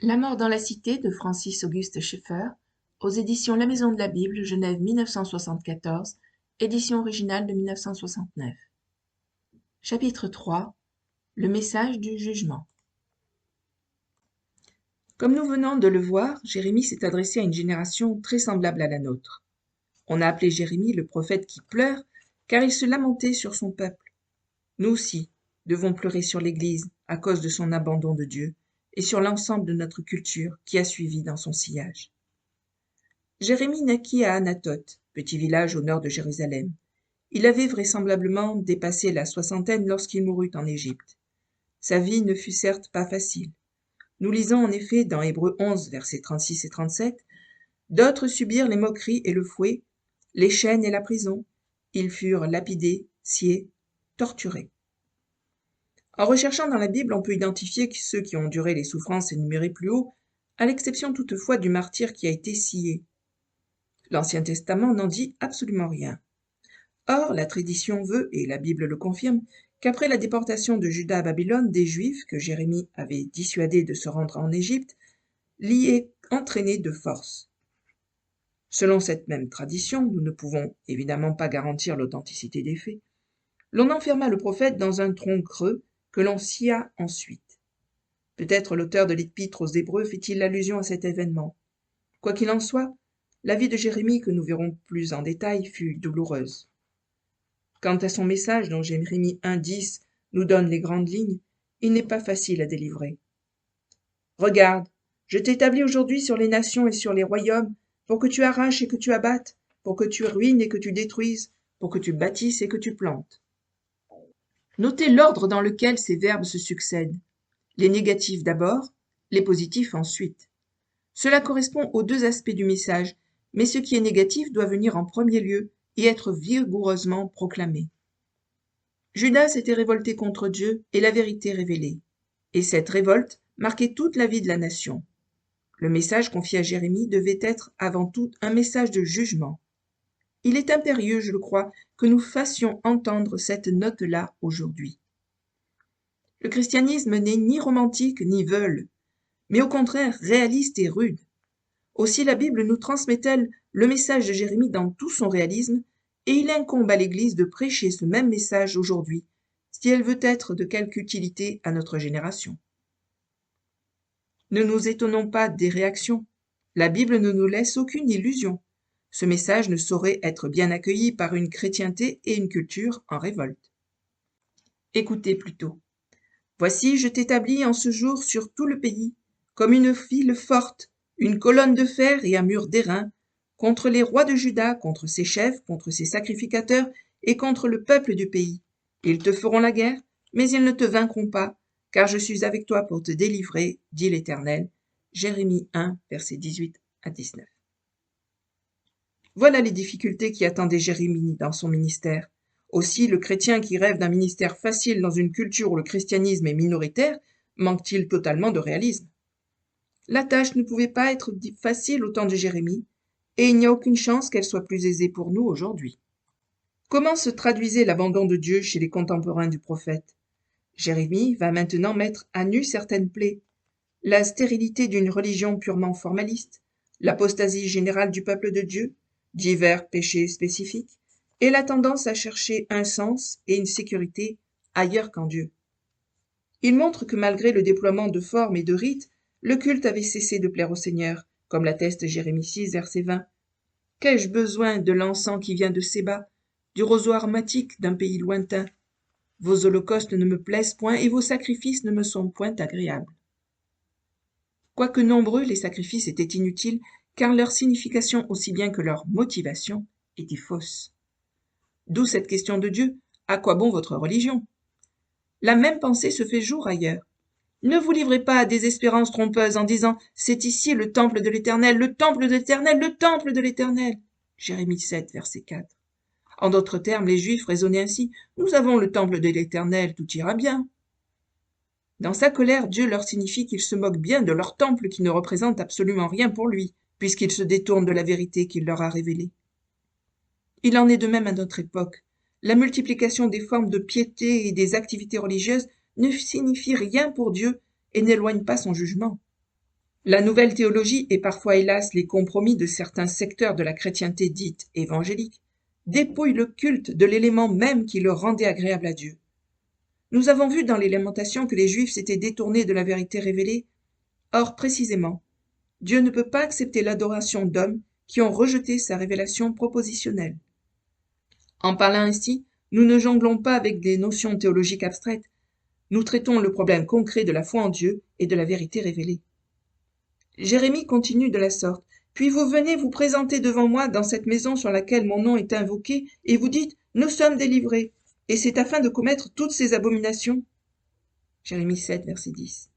La mort dans la cité de Francis Auguste Schaeffer, aux éditions La Maison de la Bible, Genève 1974, édition originale de 1969. Chapitre 3. Le message du jugement. Comme nous venons de le voir, Jérémie s'est adressé à une génération très semblable à la nôtre. On a appelé Jérémie le prophète qui pleure, car il se lamentait sur son peuple. Nous aussi devons pleurer sur l'Église à cause de son abandon de Dieu et sur l'ensemble de notre culture qui a suivi dans son sillage. Jérémie naquit à Anathoth, petit village au nord de Jérusalem. Il avait vraisemblablement dépassé la soixantaine lorsqu'il mourut en Égypte. Sa vie ne fut certes pas facile. Nous lisons en effet dans Hébreux 11, versets 36 et 37, « D'autres subirent les moqueries et le fouet, les chaînes et la prison. Ils furent lapidés, sciés, torturés. » En recherchant dans la Bible, on peut identifier ceux qui ont enduré les souffrances énumérées plus haut, à l'exception toutefois du martyr qui a été scié. L'Ancien Testament n'en dit absolument rien. Or, la tradition veut, et la Bible le confirme, qu'après la déportation de Juda à Babylone, des Juifs, que Jérémie avait dissuadés de se rendre en Égypte, l'y est entraîné de force. Selon cette même tradition, nous ne pouvons évidemment pas garantir l'authenticité des faits, l'on enferma le prophète dans un tronc creux que l'on scia ensuite. Peut-être l'auteur de l'Épître aux Hébreux fait-il allusion à cet événement. Quoi qu'il en soit, la vie de Jérémie, que nous verrons plus en détail, fut douloureuse. Quant à son message, dont Jérémie 1,10 nous donne les grandes lignes, il n'est pas facile à délivrer. « Regarde, je t'établis aujourd'hui sur les nations et sur les royaumes, pour que tu arraches et que tu abattes, pour que tu ruines et que tu détruises, pour que tu bâtisses et que tu plantes. » Notez l'ordre dans lequel ces verbes se succèdent. Les négatifs d'abord, les positifs ensuite. Cela correspond aux deux aspects du message, mais ce qui est négatif doit venir en premier lieu et être vigoureusement proclamé. Judas s'était révolté contre Dieu et la vérité révélée, et cette révolte marquait toute la vie de la nation. Le message confié à Jérémie devait être avant tout un message de jugement. Il est impérieux, je le crois, que nous fassions entendre cette note-là aujourd'hui. Le christianisme n'est ni romantique ni veule, mais au contraire réaliste et rude. Aussi la Bible nous transmet-elle le message de Jérémie dans tout son réalisme, et il incombe à l'Église de prêcher ce même message aujourd'hui, si elle veut être de quelque utilité à notre génération. Ne nous étonnons pas des réactions. La Bible ne nous laisse aucune illusion. Ce message ne saurait être bien accueilli par une chrétienté et une culture en révolte. Écoutez plutôt. « Voici, je t'établis en ce jour sur tout le pays, comme une file forte, une colonne de fer et un mur d'airain, contre les rois de Juda, contre ses chefs, contre ses sacrificateurs et contre le peuple du pays. Ils te feront la guerre, mais ils ne te vaincront pas, car je suis avec toi pour te délivrer, dit l'Éternel. » Jérémie 1, versets 18 à 19. Voilà les difficultés qui attendaient Jérémie dans son ministère. Aussi, le chrétien qui rêve d'un ministère facile dans une culture où le christianisme est minoritaire, manque-t-il totalement de réalisme. La tâche ne pouvait pas être facile au temps de Jérémie, et il n'y a aucune chance qu'elle soit plus aisée pour nous aujourd'hui. Comment se traduisait l'abandon de Dieu chez les contemporains du prophète? Jérémie va maintenant mettre à nu certaines plaies. La stérilité d'une religion purement formaliste, l'apostasie générale du peuple de Dieu, divers péchés spécifiques, et la tendance à chercher un sens et une sécurité ailleurs qu'en Dieu. Il montre que malgré le déploiement de formes et de rites, le culte avait cessé de plaire au Seigneur, comme l'atteste Jérémie 6, verset 20. « Qu'ai-je besoin de l'encens qui vient de Séba, du roseau aromatique d'un pays lointain? Vos holocaustes ne me plaisent point et vos sacrifices ne me sont point agréables. » Quoique nombreux, les sacrifices étaient inutiles, car leur signification aussi bien que leur motivation était fausse. D'où cette question de Dieu, « À quoi bon votre religion ?» La même pensée se fait jour ailleurs. Ne vous livrez pas à des espérances trompeuses en disant « C'est ici le temple de l'Éternel, le temple de l'Éternel, le temple de l'Éternel » Jérémie 7, verset 4. En d'autres termes, les Juifs raisonnaient ainsi « Nous avons le temple de l'Éternel, tout ira bien. » Dans sa colère, Dieu leur signifie qu'il se moque bien de leur temple qui ne représente absolument rien pour lui, puisqu'il se détourne de la vérité qu'il leur a révélée. Il en est de même à notre époque. La multiplication des formes de piété et des activités religieuses ne signifie rien pour Dieu et n'éloigne pas son jugement. La nouvelle théologie, et parfois hélas les compromis de certains secteurs de la chrétienté dite évangélique, dépouillent le culte de l'élément même qui le rendait agréable à Dieu. Nous avons vu dans les Lamentations que les Juifs s'étaient détournés de la vérité révélée. Or, précisément, Dieu ne peut pas accepter l'adoration d'hommes qui ont rejeté sa révélation propositionnelle. En parlant ainsi, nous ne jonglons pas avec des notions théologiques abstraites, nous traitons le problème concret de la foi en Dieu et de la vérité révélée. Jérémie continue de la sorte. Puis vous venez vous présenter devant moi dans cette maison sur laquelle mon nom est invoqué, et vous dites, nous sommes délivrés, et c'est afin de commettre toutes ces abominations. Jérémie 7, verset 10.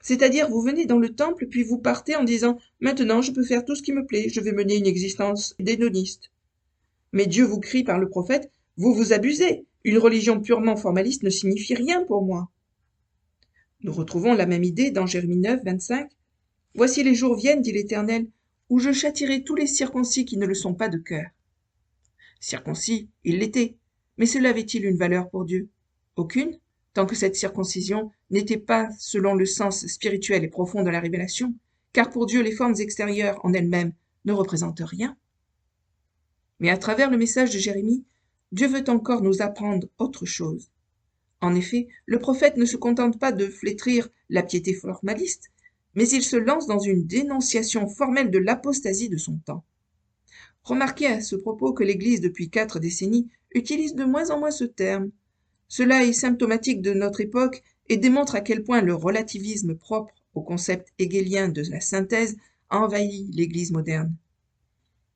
C'est-à-dire, vous venez dans le temple, puis vous partez en disant, maintenant je peux faire tout ce qui me plaît, je vais mener une existence dédoniste. Mais Dieu vous crie par le prophète, vous vous abusez, une religion purement formaliste ne signifie rien pour moi. Nous retrouvons la même idée dans Jérémie 9, 25. Voici les jours viennent, dit l'Éternel, où je châtierai tous les circoncis qui ne le sont pas de cœur. Circoncis, il l'était, mais cela avait-il une valeur pour Dieu? Aucune, tant que cette circoncision n'était pas selon le sens spirituel et profond de la révélation, car pour Dieu les formes extérieures en elles-mêmes ne représentent rien. Mais à travers le message de Jérémie, Dieu veut encore nous apprendre autre chose. En effet, le prophète ne se contente pas de flétrir la piété formaliste, mais il se lance dans une dénonciation formelle de l'apostasie de son temps. Remarquez à ce propos que l'Église, depuis 4 décennies, utilise de moins en moins ce terme. Cela est symptomatique de notre époque et démontre à quel point le relativisme propre au concept hégélien de la synthèse a envahi l'Église moderne.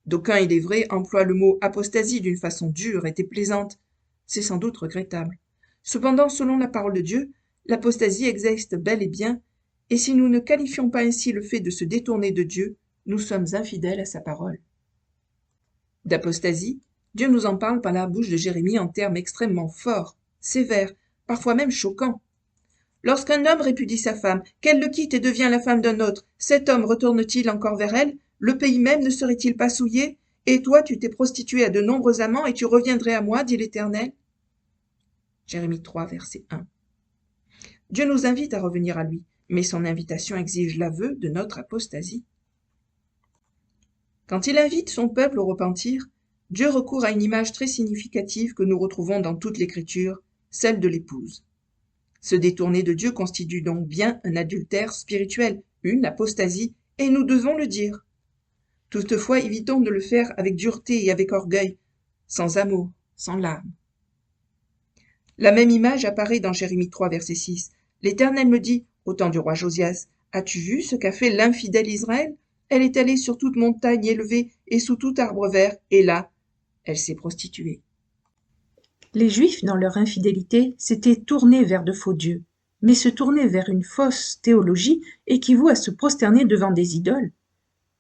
D'aucuns, il est vrai, emploient le mot apostasie d'une façon dure et déplaisante. C'est sans doute regrettable. Cependant, selon la parole de Dieu, l'apostasie existe bel et bien, et si nous ne qualifions pas ainsi le fait de se détourner de Dieu, nous sommes infidèles à sa parole. D'apostasie, Dieu nous en parle par la bouche de Jérémie en termes extrêmement forts, sévères, parfois même choquants. Lorsqu'un homme répudie sa femme, qu'elle le quitte et devient la femme d'un autre, cet homme retourne-t-il encore vers elle? Le pays même ne serait-il pas souillé? Et toi, tu t'es prostitué à de nombreux amants et tu reviendrais à moi, dit l'Éternel. Jérémie 3, verset 1. Dieu nous invite à revenir à lui, mais son invitation exige l'aveu de notre apostasie. Quand il invite son peuple au repentir, Dieu recourt à une image très significative que nous retrouvons dans toute l'Écriture, celle de l'épouse. Se détourner de Dieu constitue donc bien un adultère spirituel, une apostasie, et nous devons le dire. Toutefois, évitons de le faire avec dureté et avec orgueil, sans amour, sans larmes. La même image apparaît dans Jérémie 3, verset 6. L'Éternel me dit, au temps du roi Josias, as-tu vu ce qu'a fait l'infidèle Israël? Elle est allée sur toute montagne élevée et sous tout arbre vert, et là, elle s'est prostituée. Les Juifs, dans leur infidélité, s'étaient tournés vers de faux dieux. Mais se tourner vers une fausse théologie équivaut à se prosterner devant des idoles.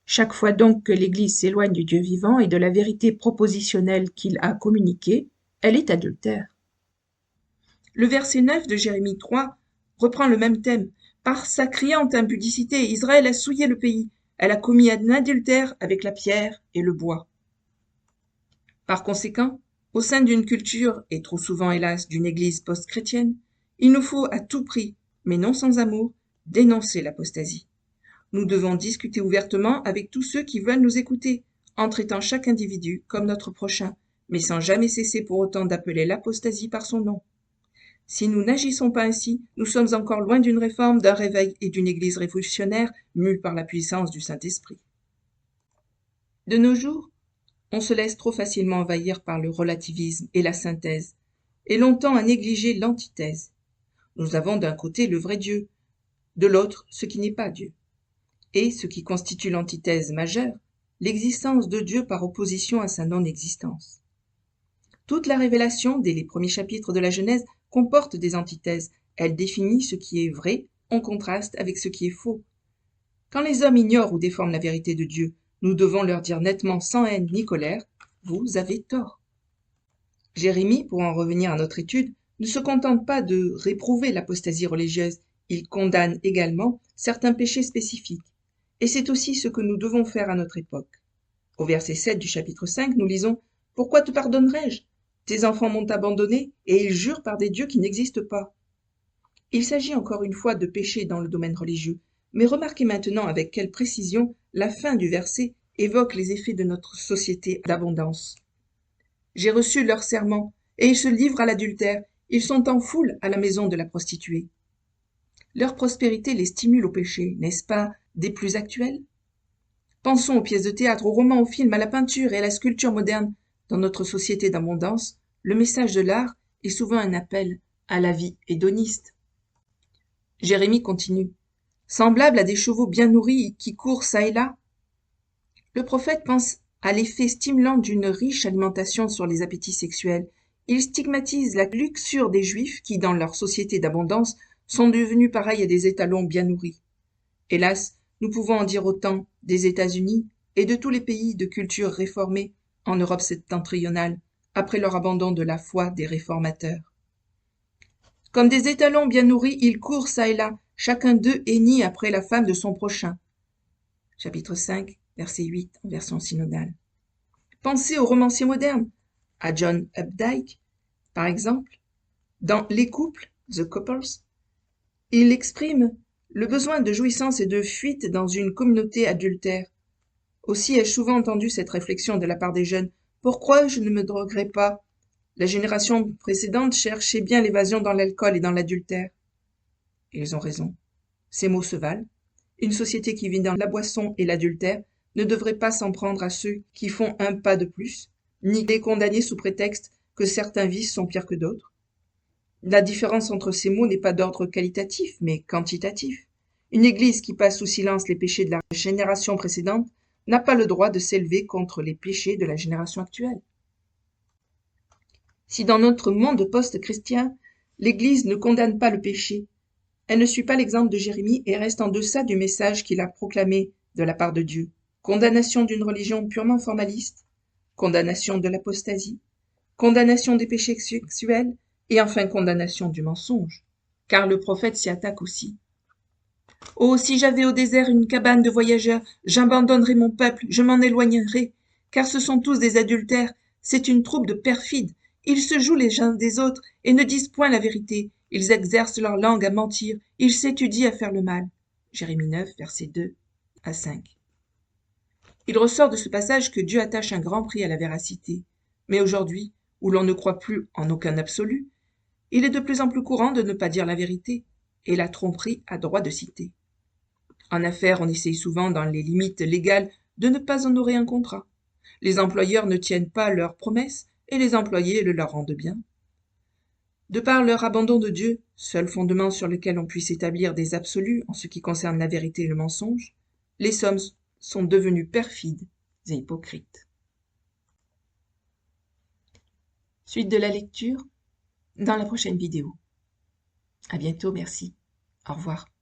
Chaque fois donc que l'Église s'éloigne du Dieu vivant et de la vérité propositionnelle qu'il a communiquée, elle est adultère. Le verset 9 de Jérémie 3 reprend le même thème. Par sa criante impudicité, Israël a souillé le pays. Elle a commis un adultère avec la pierre et le bois. Par conséquent, au sein d'une culture, et trop souvent hélas d'une église post-chrétienne, il nous faut à tout prix, mais non sans amour, dénoncer l'apostasie. Nous devons discuter ouvertement avec tous ceux qui veulent nous écouter, en traitant chaque individu comme notre prochain, mais sans jamais cesser pour autant d'appeler l'apostasie par son nom. Si nous n'agissons pas ainsi, nous sommes encore loin d'une réforme, d'un réveil et d'une église révolutionnaire mue par la puissance du Saint-Esprit. De nos jours, on se laisse trop facilement envahir par le relativisme et la synthèse, et longtemps à négliger l'antithèse. Nous avons d'un côté le vrai Dieu, de l'autre ce qui n'est pas Dieu. Et ce qui constitue l'antithèse majeure, l'existence de Dieu par opposition à sa non-existence. Toute la révélation, dès les premiers chapitres de la Genèse, comporte des antithèses. Elle définit ce qui est vrai en contraste avec ce qui est faux. Quand les hommes ignorent ou déforment la vérité de Dieu, nous devons leur dire nettement, sans haine ni colère, « Vous avez tort ». Jérémie, pour en revenir à notre étude, ne se contente pas de réprouver l'apostasie religieuse, il condamne également certains péchés spécifiques. Et c'est aussi ce que nous devons faire à notre époque. Au verset 7 du chapitre 5, nous lisons « Pourquoi te pardonnerai-je? Tes enfants m'ont abandonné et ils jurent par des dieux qui n'existent pas. » Il s'agit encore une fois de péché dans le domaine religieux, Mais remarquez maintenant avec quelle précision la fin du verset évoque les effets de notre société d'abondance. J'ai reçu leur serment, et ils se livrent à l'adultère, ils sont en foule à la maison de la prostituée. Leur prospérité les stimule au péché, n'est-ce pas des plus actuels? Pensons aux pièces de théâtre, aux romans, aux films, à la peinture et à la sculpture moderne. Dans notre société d'abondance, le message de l'art est souvent un appel à la vie hédoniste. Jérémie continue. Semblable à des chevaux bien nourris qui courent çà et là. Le prophète pense à l'effet stimulant d'une riche alimentation sur les appétits sexuels. Il stigmatise la luxure des Juifs qui, dans leur société d'abondance, sont devenus pareils à des étalons bien nourris. Hélas, nous pouvons en dire autant des États-Unis et de tous les pays de culture réformée en Europe septentrionale, après leur abandon de la foi des réformateurs. Comme des étalons bien nourris, ils courent çà et là, chacun d'eux hennit après la femme de son prochain. Chapitre 5, verset 8, en version synodale. Pensez aux romanciers modernes, à John Updike, par exemple. Dans Les couples, The Couples, il exprime le besoin de jouissance et de fuite dans une communauté adultère. Aussi ai-je souvent entendu cette réflexion de la part des jeunes. Pourquoi je ne me droguerai pas? La génération précédente cherchait bien l'évasion dans l'alcool et dans l'adultère. Et ils ont raison. Ces mots se valent. Une société qui vit dans la boisson et l'adultère ne devrait pas s'en prendre à ceux qui font un pas de plus, ni les condamner sous prétexte que certains vices sont pires que d'autres. La différence entre ces mots n'est pas d'ordre qualitatif, mais quantitatif. Une Église qui passe sous silence les péchés de la génération précédente n'a pas le droit de s'élever contre les péchés de la génération actuelle. Si dans notre monde post-chrétien, l'Église ne condamne pas le péché, elle ne suit pas l'exemple de Jérémie et reste en deçà du message qu'il a proclamé de la part de Dieu. Condamnation d'une religion purement formaliste, condamnation de l'apostasie, condamnation des péchés sexuels et enfin condamnation du mensonge. Car le prophète s'y attaque aussi. « Oh, si j'avais au désert une cabane de voyageurs, j'abandonnerais mon peuple, je m'en éloignerais, car ce sont tous des adultères, c'est une troupe de perfides. Ils se jouent les uns des autres et ne disent point la vérité. Ils exercent leur langue à mentir, ils s'étudient à faire le mal. » Jérémie 9, versets 2 à 5. Il ressort de ce passage que Dieu attache un grand prix à la véracité. Mais aujourd'hui, où l'on ne croit plus en aucun absolu, il est de plus en plus courant de ne pas dire la vérité, et la tromperie a droit de citer. En affaires, on essaye souvent, dans les limites légales, de ne pas honorer un contrat. Les employeurs ne tiennent pas leurs promesses, et les employés le leur rendent bien. De par leur abandon de Dieu, seul fondement sur lequel on puisse établir des absolus en ce qui concerne la vérité et le mensonge, les hommes sont devenus perfides et hypocrites. Suite de la lecture dans la prochaine vidéo. À bientôt, merci. Au revoir.